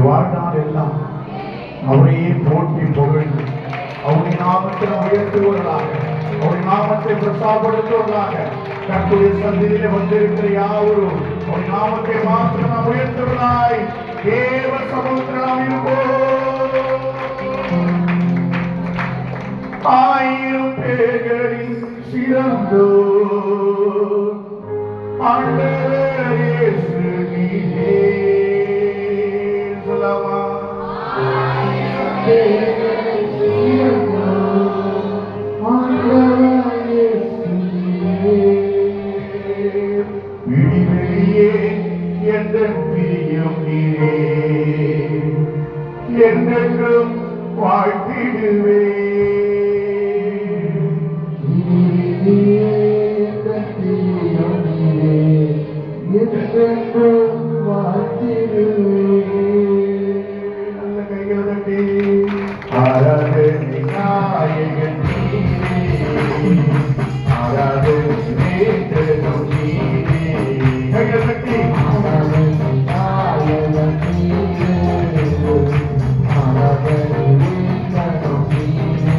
வாழ்நாள் எல்லாம் அவரையே போற்றி புகழ்ந்து அவருடைய நாமத்தை உயர்த்துவர்களாக, அவருடைய நாமத்தை பிரசாபடுத்துவர்களாக. கர்த்தருடைய சந்நிதியிலே வந்திருக்கிற யாவரும் அவருடைய நாமத்தை மாத்திரம் நாம் உயர்த்துவதாய் தேவ சமூகத்தில் நாம் இருப்போம். 1000 பேர்களில் சிறந்தோர் ஆண்டவர் இயேசு நீரே. சொல்லலாமா? விடிவெளியே என்ற பிரியம் நீரே, என்றென்றும் வாழ்த்திடுவே. நல்ல கைகள் தட்டி ஆராதனை நாயகன் நீரே, ஆராதனை நேற்றனும் நீரே. கைகள் தட்டி ஆராதனை நாயகன் நீரே, ஆராதனை நேற்றனும் நீரே.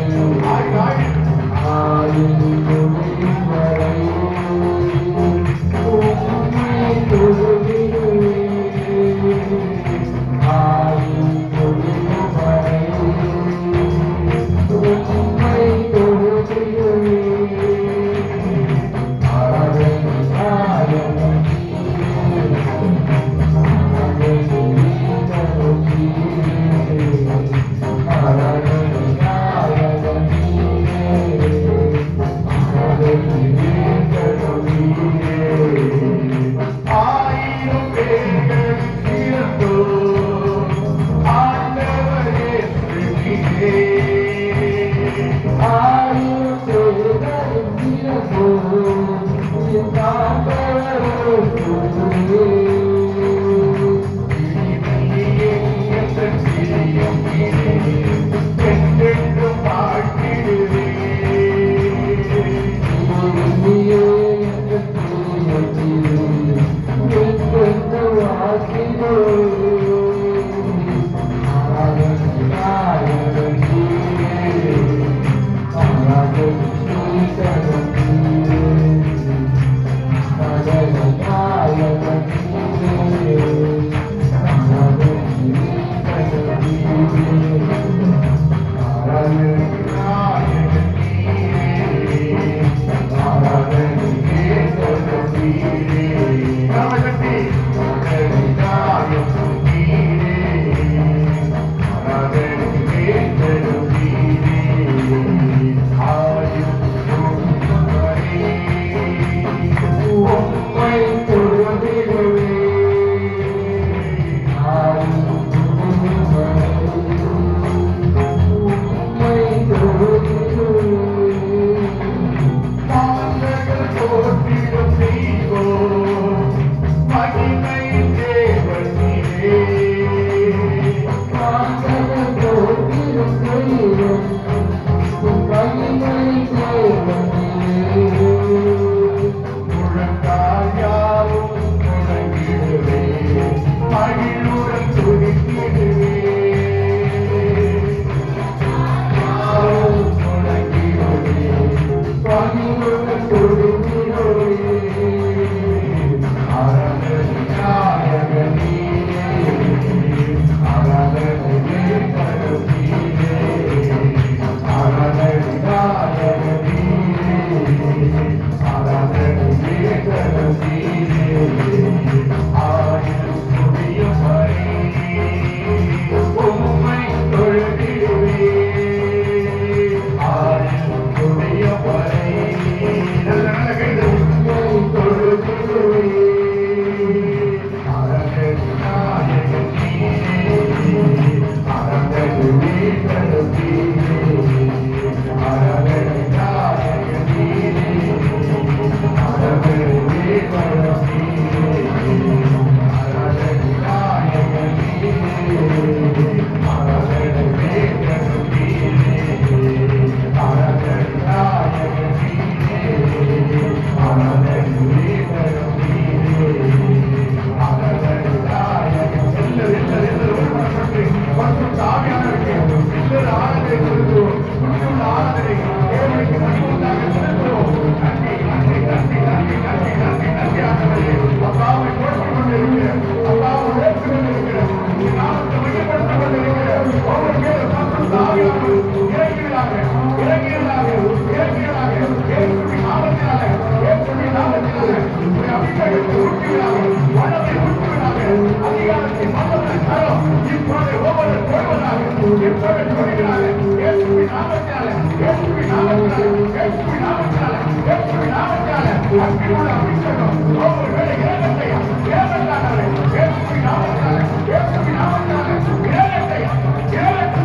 அக்கினியுள்ள அபிஷேகம் ஒவ்வொரு வேளை இறங்கட்டையா, இறங்கட்டானே, இயேசுவின் நாமத்தாலே, இயேசுவின் நாமத்தாலே, இறங்கட்டையா, இறங்கட்டையா.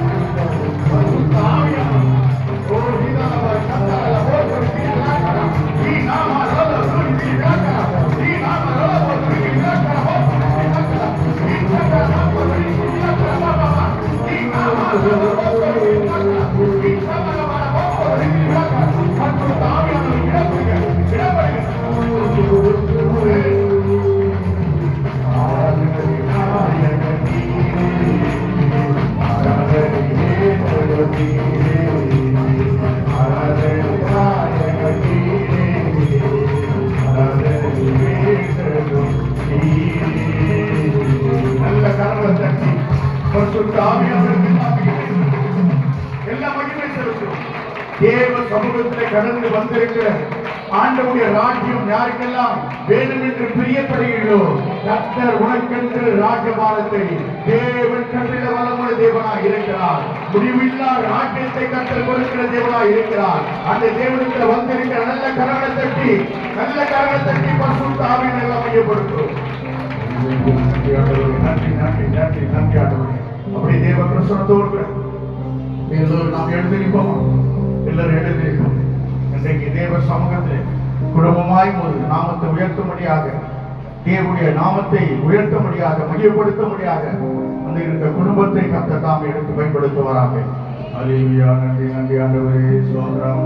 பரிசுத்த ஆவியானவர், ஓ நீதானவா, சந்தால, ஓ நீதானவா, நீ நாம ரோத துருக்கி விளக்கா, நீ நாம ரோத துருக்கி விளக்கா, ஓ விளக்கா, நீ சந்தா நாம துருக்கி விளக்கா, பாபா, நீ நாம ரோத துருக்கி விளக்கா, நீ சந்தா நாம ஓ துருக்கி விளக்கா. பரிசுத்த ஆவியானவர் இடப்படுங்க, இடப்படுங்க. நல்ல கரங்களை தட்டி பரிசுத்த ஆவியானவருக்கு எல்லா மகிமை செலுத்தும். தேவ சமூகத்திலே கடந்து வந்திருக்கிற ஆண்டவருடைய ராஜ்யம் யாருக்கெல்லாம் வேணும் என்று பிரியப்படுகிறோ, கர்த்தர் உனக்கென்று ராஜபாலத்தை தேவன் கண்டிட வல்லமுள்ள தேவனாய் இருக்கிறார். முடிவில்லா ராஜ்யத்தை கர்த்தர் கொடுக்கிற தேவனாய் இருக்கிறார். அந்த தேவனுக்கு வந்திருக்கிற நல்ல கரங்களை தட்டி பரிசுத்த ஆவியானவரை மையப்படுத்தும். நன்றி நன்றி நன்றி நன்றி ஆண்டவரே. அப்படி தேவ பிரசன்னத்தோடு எல்லோரும் நாம் எழுதி நிற்போமா? எல்லாரும் எழுதி நிற்போம். இன்றைக்கு தேவ சமூகத்தில் குடும்பமாய் ஒரு நாமத்தை உயர்த்தும்படியாக, தேவனுடைய நாமத்தை உயர்த்தும்படியாக, மையப்படுத்தும்படியாக அந்த இருந்த குடும்பத்தை கர்த்தர் தாம் எடுத்து பயன்படுத்துவாராக. அல்லேலூயா. நன்றி நன்றி ஆண்டவரே. சோதரம்